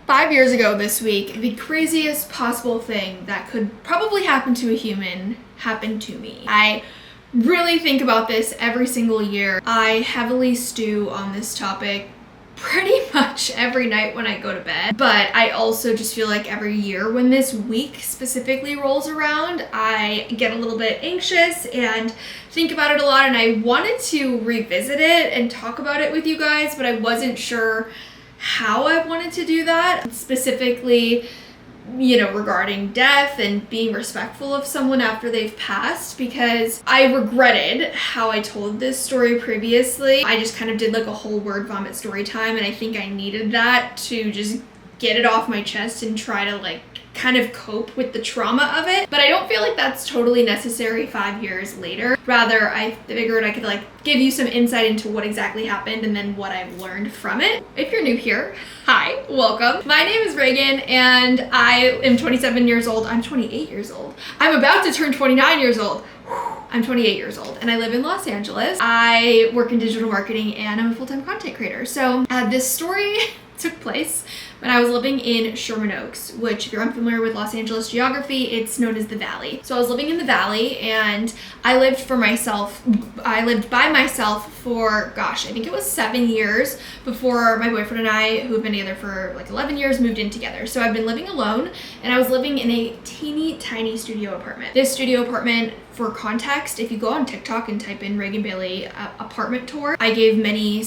5 years ago this week, the craziest possible thing that could probably happen to a human happened to me. I really think about this every single year. I heavily stew on this topic pretty much every night when I go to bed, but I also just feel like every year when this week specifically rolls around, I get a little bit anxious and think about it a lot, and I wanted to revisit it and talk about it with you guys, but I wasn't sure how I wanted to do that. Specifically, regarding death and being respectful of someone after they've passed, because I regretted how I told this story previously. I just kind of did like a whole word vomit story time, and I think I needed that to just get it off my chest and try to kind of cope with the trauma of it. But I don't feel like that's totally necessary 5 years later. Rather, I figured I could give you some insight into what exactly happened and then what I've learned from it. If you're new here, hi, welcome. My name is Reagan and I am 27 years old. I'm 28 years old. I'm about to turn 29 years old. I'm 28 years old and I live in Los Angeles. I work in digital marketing and I'm a full-time content creator. So this story took place when I was living in Sherman Oaks, which if you're unfamiliar with Los Angeles geography, it's known as the Valley. So I was living in the Valley and I lived by myself for, I think it was 7 years before my boyfriend and I, who have been together for 11 years, moved in together. So I've been living alone and I was living in a teeny tiny studio apartment. This studio apartment, for context, if you go on TikTok and type in Reagan Bailey apartment tour, I gave many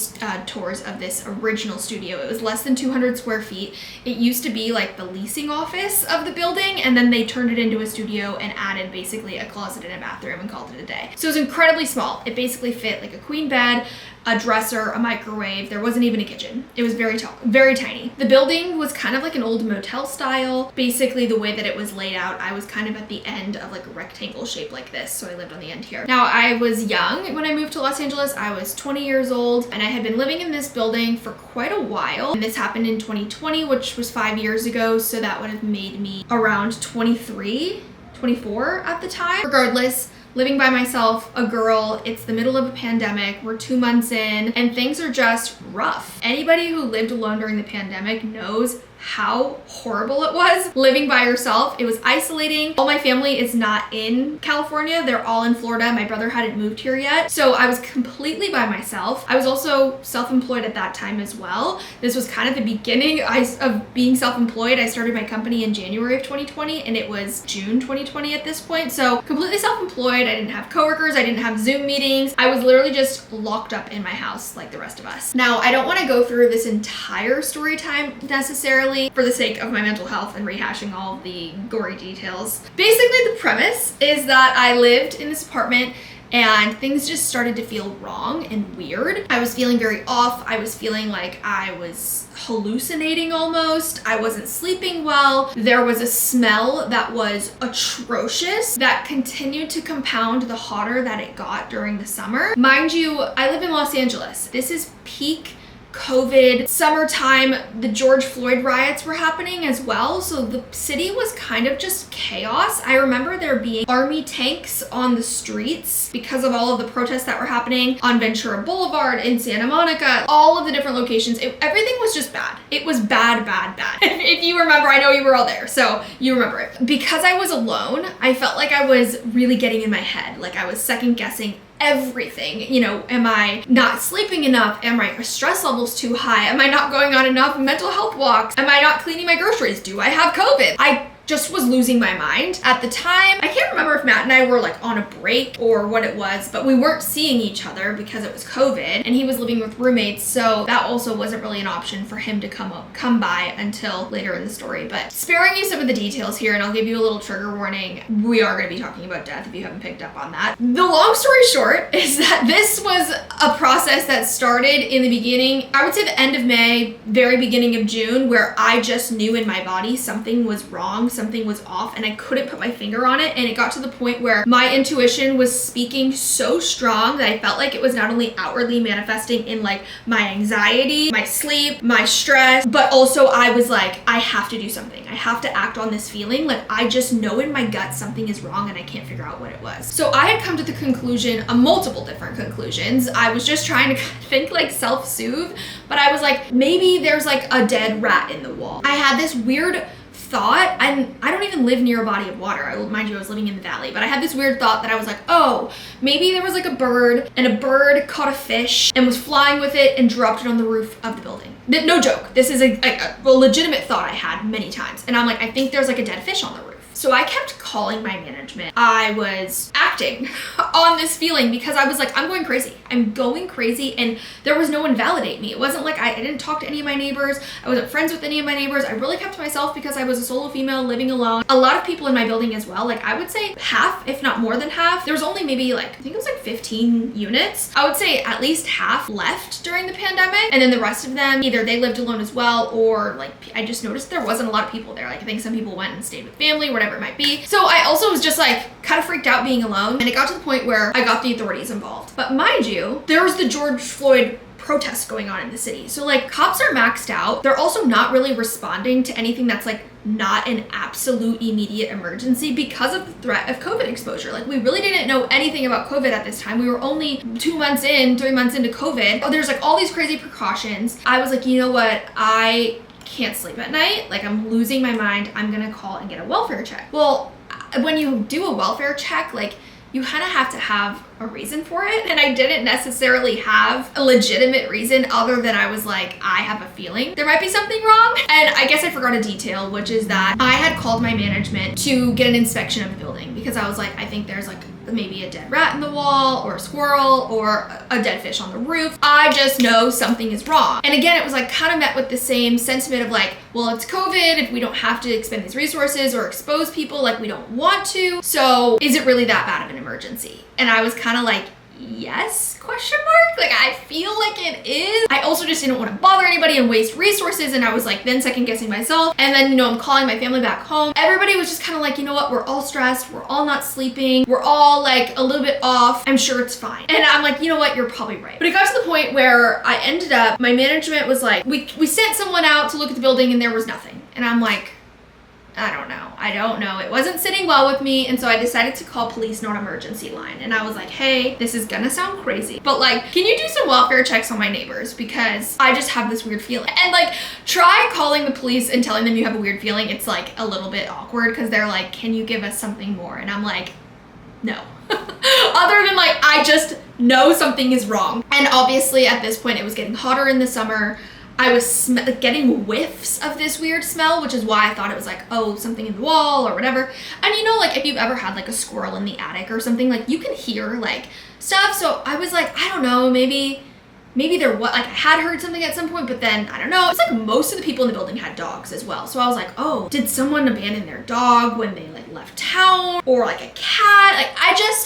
tours of this original studio. It was less than 200 square feet. It used to be the leasing office of the building, and then they turned it into a studio and added basically a closet and a bathroom and called it a day. So it was incredibly small. It basically fit a queen bed, a dresser, a microwave. There wasn't even a kitchen. It was very tall, very tiny. The building was kind of like an old motel style. Basically, the way that it was laid out, I was kind of at the end of a rectangle shape like this, so I lived on the end here. Now, I was young when I moved to Los Angeles. I was 20 years old, and I had been living in this building for quite a while. And this happened in 2020, which was 5 years ago, so that would have made me around 23, 24 at the time. Regardless, living by myself, a girl, it's the middle of a pandemic, we're 2 months in, and things are just rough. Anybody who lived alone during the pandemic knows how horrible it was living by yourself. It was isolating. All my family is not in California. They're all in Florida. My brother hadn't moved here yet. So I was completely by myself. I was also self-employed at that time as well. This was kind of the beginning of being self-employed. I started my company in January of 2020 and it was June 2020 at this point. So completely self-employed. I didn't have coworkers. I didn't have Zoom meetings. I was literally just locked up in my house like the rest of us. Now, I don't want to go through this entire story time necessarily for the sake of my mental health and rehashing all of the gory details. Basically, the premise is that I lived in this apartment and things just started to feel wrong and weird. I was feeling very off. I was feeling like I was hallucinating almost. I wasn't sleeping well. There was a smell that was atrocious that continued to compound the hotter that it got during the summer. Mind you, I live in Los Angeles. This is peak COVID, summertime. The George Floyd riots were happening as well, so the city was kind of just chaos. I remember there being army tanks on the streets because of all of the protests that were happening on Ventura Boulevard, in Santa Monica, all of the different locations. Everything was just bad. It was bad, bad, bad. If you remember, I know you were all there, so you remember it. Because I was alone, I felt like I was really getting in my head, like I was second guessing everything. Am I not sleeping enough? Am my stress levels too high? Am I not going on enough mental health walks? Am I not cleaning my groceries? Do I have COVID? I just was losing my mind. At the time, I can't remember if Matt and I were on a break or what it was, but we weren't seeing each other because it was COVID and he was living with roommates, so that also wasn't really an option for him to come by until later in the story. But sparing you some of the details here, and I'll give you a little trigger warning, we are going to be talking about death if you haven't picked up on that. The long story short is that this was a process that started in the beginning, I would say the end of May, very beginning of June, where I just knew in my body something was wrong, something was off, and I couldn't put my finger on it. And it got to the point where my intuition was speaking so strong that I felt like it was not only outwardly manifesting in my anxiety, my sleep, my stress, but also I was like, I have to do something. I have to act on this feeling. I just know in my gut something is wrong and I can't figure out what it was. So I had come to the conclusion a multiple different conclusions. I was just trying to think like self-soothe, but I was like, maybe there's like a dead rat in the wall. I had this weird thought, and I don't even live near a body of water. Mind you, I was living in the valley, but I had this weird thought that I was like, oh, maybe there was like a bird, and a bird caught a fish and was flying with it and dropped it on the roof of the building. No joke. This is a legitimate thought I had many times. And I'm like, I think there's like a dead fish on the roof. So I kept calling my management. I was acting on this feeling because I was like, I'm going crazy. I'm going crazy, and there was no one validate me. It wasn't like I didn't talk to any of my neighbors. I wasn't friends with any of my neighbors. I really kept to myself because I was a solo female living alone. A lot of people in my building as well. Like I would say half, if not more than half. There was only maybe like, I think it was like 15 units. I would say at least half left during the pandemic. And then the rest of them, either they lived alone as well, or like, I just noticed there wasn't a lot of people there. Like I think some people went and stayed with family, whatever it might be. So I also was just like kind of freaked out being alone, and it got to the point where I got the authorities involved. But mind you, there was the George Floyd protests going on in the city. So like cops are maxed out. They're also not really responding to anything that's like not an absolute immediate emergency because of the threat of COVID exposure. Like we really didn't know anything about COVID at this time. We were only 3 months into COVID. Oh, there's like all these crazy precautions. I was like, you know what? I can't sleep at night. Like I'm losing my mind. I'm gonna call and get a welfare check. Well, when you do a welfare check, like you kind of have to have a reason for it. And I didn't necessarily have a legitimate reason other than I was like, I have a feeling there might be something wrong. And I guess I forgot a detail, which is that I had called my management to get an inspection of the building because I was like, I think there's like maybe a dead rat in the wall or a squirrel or a dead fish on the roof. I just know something is wrong. And again, it was like kind of met with the same sentiment of like, well, it's COVID. If we don't have to expend these resources or expose people, like we don't want to. So is it really that bad of an emergency? And I was kind of like, yes, question mark? Like I feel like it is. I also just didn't want to bother anybody and waste resources, and I was like then second guessing myself. And then, you know, I'm calling my family back home. Everybody was just kind of like, you know what, we're all stressed, we're all not sleeping, we're all like a little bit off, I'm sure it's fine. And I'm like, you know what, you're probably right. But it got to the point where I ended up, my management was like, we sent someone out to look at the building and there was nothing. And I'm like, I don't know. It wasn't sitting well with me. And so I decided to call police non-emergency line. And I was like, hey, this is gonna sound crazy, but like, can you do some welfare checks on my neighbors? Because I just have this weird feeling. And like, try calling the police and telling them you have a weird feeling. It's like a little bit awkward because they're like, can you give us something more? And I'm like, no. Other than like, I just know something is wrong. And obviously at this point, it was getting hotter in the summer. I was getting whiffs of this weird smell, which is why I thought it was like, oh, something in the wall or whatever. And you know, like if you've ever had like a squirrel in the attic or something, like you can hear like stuff. So I was like, I don't know, maybe there was, like I had heard something at some point, but then I don't know. It's like most of the people in the building had dogs as well. So I was like, oh, did someone abandon their dog when they like left town, or like a cat? Like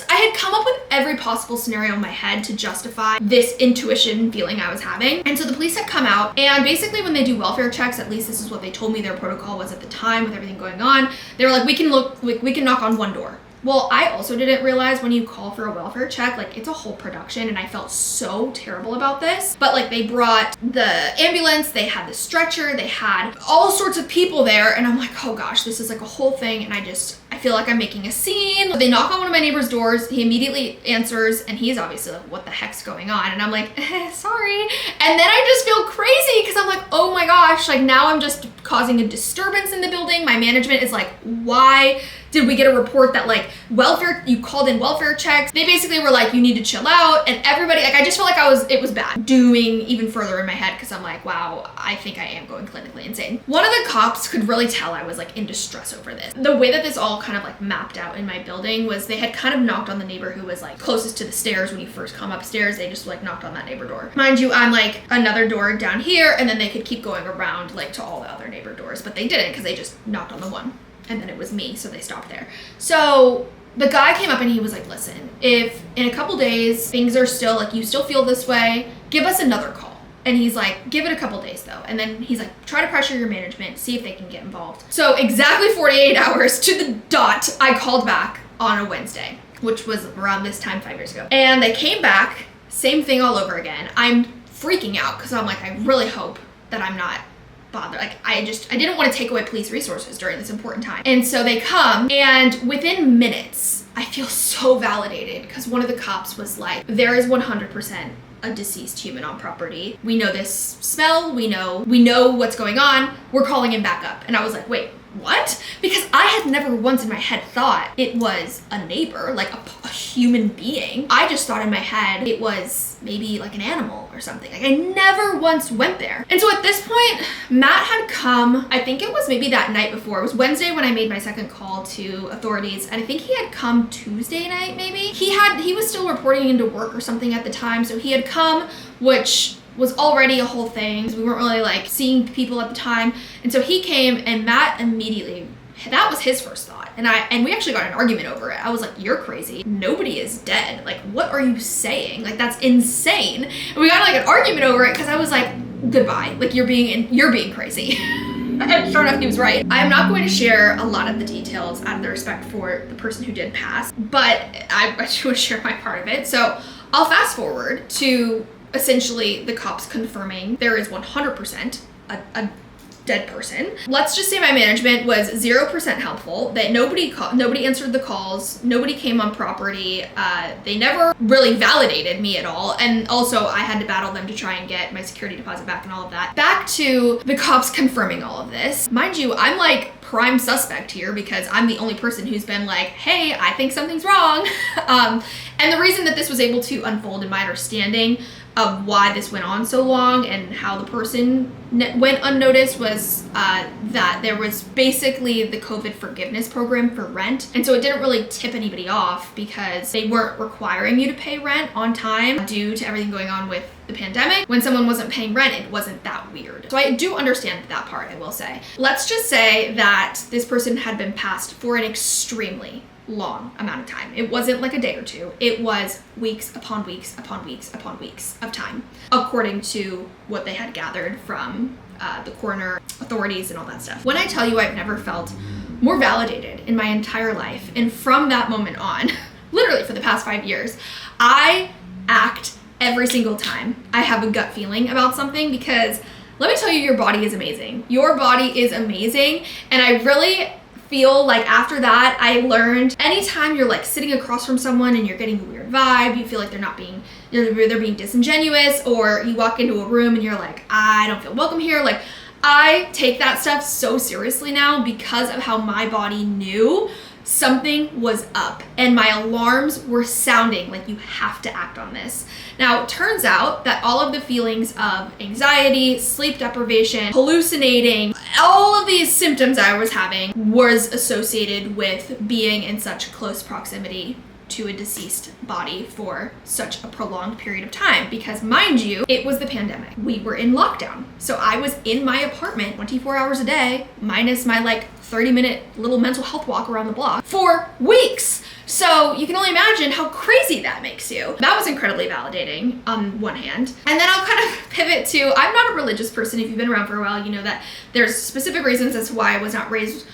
I had come up with every possible scenario in my head to justify this intuition feeling I was having. And so the police had come out, and basically when they do welfare checks, at least this is what they told me their protocol was at the time with everything going on. They were like, we can knock on one door. Well, I also didn't realize when you call for a welfare check, like it's a whole production, and I felt so terrible about this. But like they brought the ambulance, they had the stretcher, they had all sorts of people there, and I'm like, oh gosh, this is like a whole thing, and I feel like I'm making a scene. They knock on one of my neighbor's doors, he immediately answers, and he's obviously like, what the heck's going on? And I'm like, sorry. And then I just feel crazy because I'm like, oh my gosh, like now I'm just causing a disturbance in the building. My management is like, why did we get a report that like you called in welfare checks? They basically were like, you need to chill out. And everybody, like I just felt like it was bad. Doing even further in my head because I'm like, wow, I think I am going clinically insane. One of the cops could really tell I was like in distress over this. The way that this all kind of like mapped out in my building was they had kind of knocked on the neighbor who was like closest to the stairs when you first come upstairs. They just like knocked on that neighbor door. Mind you, I'm like another door down here, and then they could keep going around like to all the other neighbor doors, but they didn't because they just knocked on the one. And then it was me, so they stopped there. So the guy came up and he was like, listen, if in a couple days things are still like, you still feel this way, give us another call. And he's like, give it a couple days though. And then he's like, try to pressure your management, see if they can get involved. So exactly 48 hours to the dot, I called back on a Wednesday, which was around this time 5 years ago. And they came back, same thing all over again. I'm freaking out because I'm like, I really hope that I'm not bother. Like, I didn't want to take away police resources during this important time. And so they come, and within minutes, I feel so validated because one of the cops was like, there is 100% a deceased human on property. We know this smell. We know what's going on. We're calling him back up. And I was like, wait, what? Because I had never once in my head thought it was a neighbor, like a human being. I just thought in my head it was maybe like an animal or something. Like, I never once went there. And so at this point, Matt had come, I think it was maybe that night before. It was Wednesday when I made my second call to authorities, and I think he had come Tuesday night maybe. He was still reporting into work or something at the time, so he had come, which was already a whole thing. We weren't really like seeing people at the time. And so he came, and Matt immediately, that was his first thought. And we actually got an argument over it. I was like, you're crazy. Nobody is dead. Like, what are you saying? Like, that's insane. And we got like an argument over it because I was like, goodbye. Like, you're being crazy. And sure enough, he was right. I'm not going to share a lot of the details out of the respect for the person who did pass, but I do want to share my part of it. So I'll fast forward to essentially the cops confirming there is 100% a dead person. Let's just say my management was 0% helpful, that nobody answered the calls, nobody came on property, they never really validated me at all, and also I had to battle them to try and get my security deposit back and all of that. Back to the cops confirming all of this. Mind you, I'm like prime suspect here because I'm the only person who's been like, hey, I think something's wrong. And the reason that this was able to unfold in my understanding of why this went on so long and how the person went unnoticed was that there was basically the COVID forgiveness program for rent. And so it didn't really tip anybody off because they weren't requiring you to pay rent on time due to everything going on with the pandemic. When someone wasn't paying rent, it wasn't that weird. So I do understand that part, I will say. Let's just say that this person had been passed for an extremely long amount of time. It wasn't like a day or two. It was weeks upon weeks upon weeks upon weeks of time, according to what they had gathered from the coroner, authorities, and all that stuff. When I tell you I've never felt more validated in my entire life, and from that moment on, literally for the past 5 years, I act every single time I have a gut feeling about something, because let me tell you, your body is amazing. Your body is amazing, and I really feel like after that, I learned anytime you're like sitting across from someone and you're getting a weird vibe, you feel like they're being disingenuous, or you walk into a room and you're like, I don't feel welcome here. Like, I take that stuff so seriously now because of how my body knew something was up and my alarms were sounding like you have to act on this. Now, it turns out that all of the feelings of anxiety, sleep deprivation, hallucinating, all of these symptoms I was having was associated with being in such close proximity to a deceased body for such a prolonged period of time, because mind you, it was the pandemic. We were in lockdown. So I was in my apartment 24 hours a day, minus my like 30-minute little mental health walk around the block for weeks. So you can only imagine how crazy that makes you. That was incredibly validating on one hand. And then I'll kind of pivot to, I'm not a religious person. If you've been around for a while, you know that there's specific reasons as to why I was not raised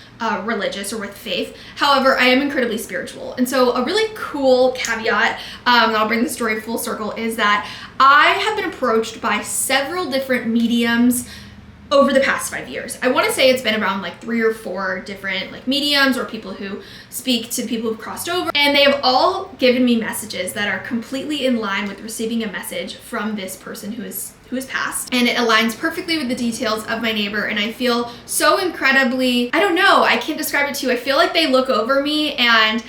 religious or with faith. However, I am incredibly spiritual. And so a really cool caveat, and I'll bring the story full circle, is that I have been approached by several different mediums over the past 5 years. I want to say it's been around like 3 or 4 different like mediums or people who speak to people who've crossed over, and they have all given me messages that are completely in line with receiving a message from this person who is passed, and it aligns perfectly with the details of my neighbor. And I feel so incredibly, I don't know, I can't describe it to you. I feel like they look over me and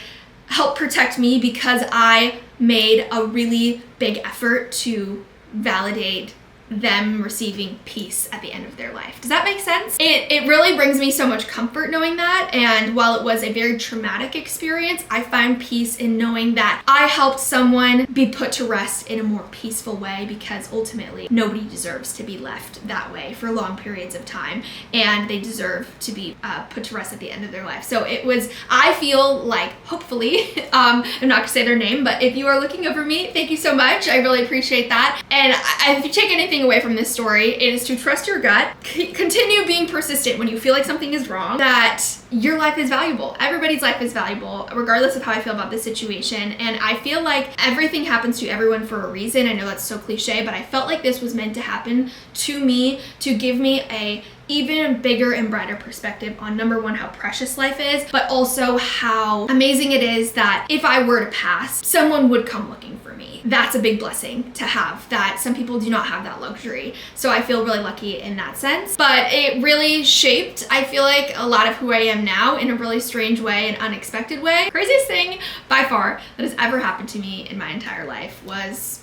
help protect me because I made a really big effort to validate them receiving peace at the end of their life. Does that make sense? It really brings me so much comfort knowing that, and while it was a very traumatic experience, I find peace in knowing that I helped someone be put to rest in a more peaceful way, because ultimately nobody deserves to be left that way for long periods of time, and they deserve to be put to rest at the end of their life. So it was, I feel like, hopefully, I'm not gonna say their name, but if you are looking over me, thank you so much. I really appreciate that. And if you take anything away from this story, it is to trust your gut, continue being persistent when you feel like something is wrong, that your life is valuable. Everybody's life is valuable, regardless of how I feel about this situation. And I feel like everything happens to everyone for a reason. I know that's so cliche, but I felt like this was meant to happen to me, to give me a even bigger and brighter perspective on number one, how precious life is, but also how amazing it is that if I were to pass, someone would come looking for me. That's a big blessing to have, that some people do not have that luxury. So I feel really lucky in that sense. But it really shaped, I feel like, a lot of who I am now in a really strange way and unexpected way. Craziest thing by far that has ever happened to me in my entire life was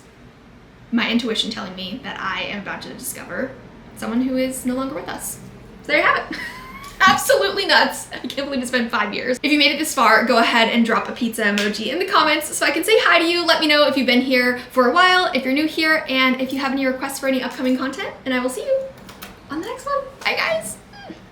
my intuition telling me that I am about to discover someone who is no longer with us. So there you have it. Absolutely nuts. I can't believe it's been 5 years. If you made it this far, go ahead and drop a pizza emoji in the comments so I can say hi to you. Let me know if you've been here for a while, if you're new here, and if you have any requests for any upcoming content, and I will see you on the next one. Bye guys.